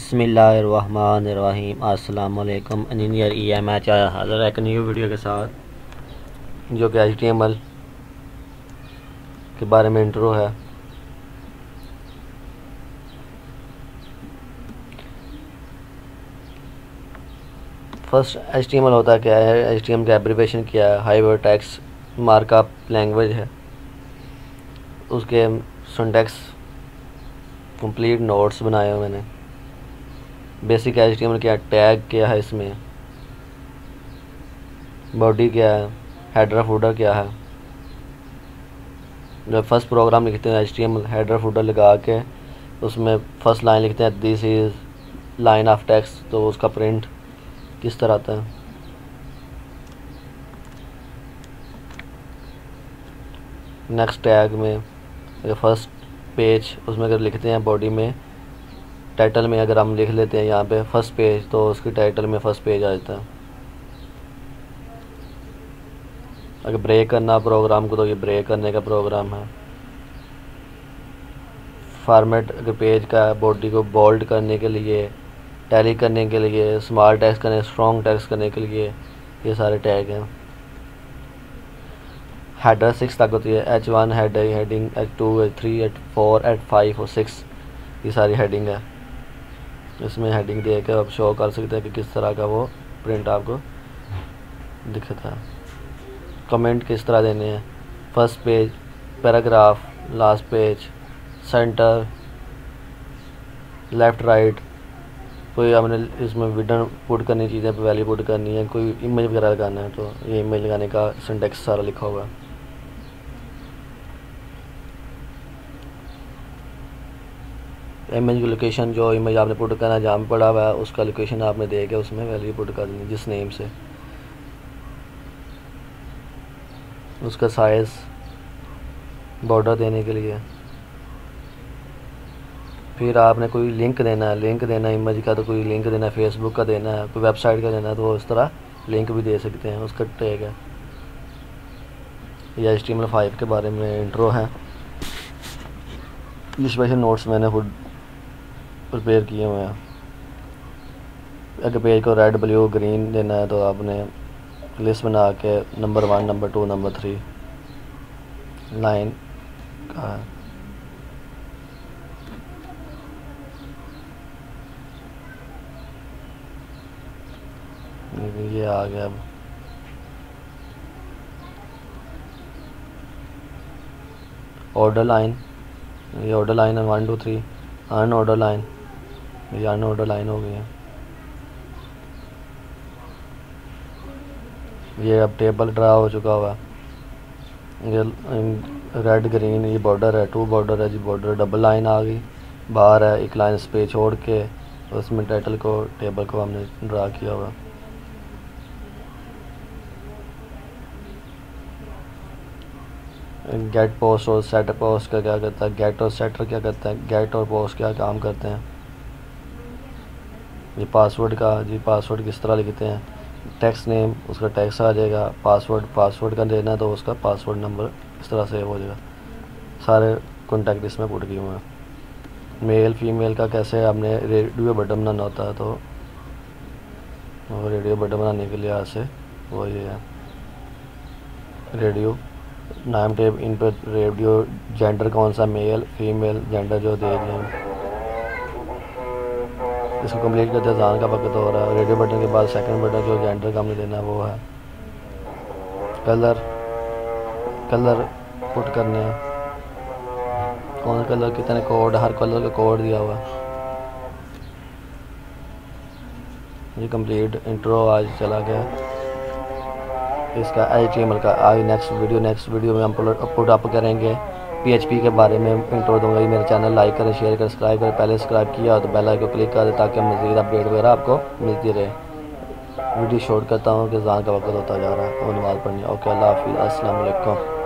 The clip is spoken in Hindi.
बिस्मिल्लाहिर्रहमानिर्रहीम। अस्सलाम वालेकुम। इंजीनियर EMH आया हाज़िर है एक न्यू वीडियो के साथ जो कि HTML के बारे में इंट्रो है। फर्स्ट HTML होता क्या है, HTML का एब्रीविएशन क्या है, हाइपरटेक्स्ट मार्कअप लैंग्वेज है। उसके सिंटैक्स कंप्लीट नोट्स बनाए हुए मैंने। बेसिक HTML क्या, टैग क्या है, इसमें बॉडी क्या है, हेडर फूडर क्या है। जब फर्स्ट प्रोग्राम लिखते हैं HTML हेडर फूडर लगा के उसमें फर्स्ट लाइन लिखते हैं this is line of text, तो उसका प्रिंट किस तरह आता है। नेक्स्ट टैग में फर्स्ट पेज, उसमें अगर लिखते हैं बॉडी में टाइटल में अगर हम लिख लेते हैं यहाँ पे फर्स्ट पेज, तो उसकी टाइटल में फर्स्ट पेज आ जाता है। अगर ब्रेक करना प्रोग्राम को तो ये ब्रेक करने का प्रोग्राम है। फॉर्मेट अगर पेज का बॉडी को बोल्ड करने के लिए, टैली करने के लिए, स्मॉल टेक्स्ट करने, स्ट्रॉन्ग टेक्स्ट करने के लिए ये सारे टैग हैं। हेडर 6 तक होती है, H1 heading, H2 H3 H4 H5 और 6 ये सारी हेडिंग है। इसमें हेडिंग दे के आप शो कर सकते हैं कि किस तरह का वो प्रिंट आपको दिखता है। कमेंट किस तरह देने हैं, first page, paragraph, last page, centre, left right. कोई आपने इसमें विडन पुट करनी, चीज़ें पे वैल्यू पुट करनी है, कोई इमेज वगैरह लगाना है तो ये इमेज लगाने का सिंटैक्स सारा लिखा हुआ है। इमेज की लोकेशन, जो इमेज आपने पुट करना है जहाँ पे पड़ा हुआ है उसका लोकेशन आपने दे के उसमें वैल्यू पुट कर देनी जिस नेम से। उसका साइज़, बॉर्डर देने के लिए। फिर आपने कोई लिंक देना है, इमेज का तो कोई लिंक देना है, फेसबुक का देना है, कोई वेबसाइट का देना है, तो इस तरह लिंक भी दे सकते हैं। उसका टैग है। ये HTML5 के बारे में इंट्रो है। ये स्पेशल नोट्स मैंने खुद प्रिपेयर किए हुए हैं। अगर पेज को रेड, ब्लू, ग्रीन देना है तो आपने लिस्ट बना के नंबर 1, नंबर 2, नंबर 3 लाइन का है। ये आ गया। अब ऑर्डर लाइन, ये ऑर्डर लाइन है 1 2 3। अन ऑर्डर लाइन, ये अन ऑर्डर लाइन हो गई है। ये अब टेबल ड्रा हो चुका हुआ। ये रेड ग्रीन ये बॉर्डर है, 2 बॉर्डर है जी, बॉर्डर डबल लाइन आ गई बाहर है, एक लाइन स्पेस छोड़ के उसमें टाइटल को, टेबल को हमने ड्रा किया हुआ। गेट पोस्ट और सेट पोस्ट का क्या करता है, गेट और सेटर क्या करता है, गेट और पोस्ट क्या काम करते हैं। ये पासवर्ड का जी, पासवर्ड किस तरह लिखते हैं, टेक्स्ट नेम उसका टेक्स्ट आ जाएगा, पासवर्ड का देना है तो उसका पासवर्ड नंबर इस तरह सेव हो जाएगा। सारे कॉन्टैक्ट इसमें पुट किए हुए हैं। मेल फीमेल का कैसे हमने रेडियो बटन बनाना होता है, तो रेडियो बटन बनाने के लिए से वो ये है रेडियो नाम टेप, इन पर रेडियो, जेंडर कौन सा, मेल फीमेल, जेंडर जो दे दें। इसको कंप्लीट करते अज़ान का वक्त हो रहा है। रेडियो बटन के बाद सेकंड बटन जो जेंडर का हमने देना है वो है। कलर पुट करने हैं, कौन सा कलर, कितने कोड, हर कलर का कोड दिया हुआ है। ये कंप्लीट इंट्रो आज चला गया इसका HTML का। आज नेक्स्ट वीडियो में हम पुट अप करेंगे PHP के बारे में इंट्रो दूंगा। ये मेरा चैनल लाइक करें, शेयर करें, सब्सक्राइब करें। पहले सब्सक्राइब किया तो बेल आइकन को क्लिक कर दें ताकि मज़ीद अपडेट वगैरह आपको मिलती रहे। वीडियो शॉर्ट करता हूँ कि ज़ान का वक्त होता जा रहा है और नमाज़ पढ़नी। ओके, अल्लाह हाफिज़, अस्सलाम वालेकुम।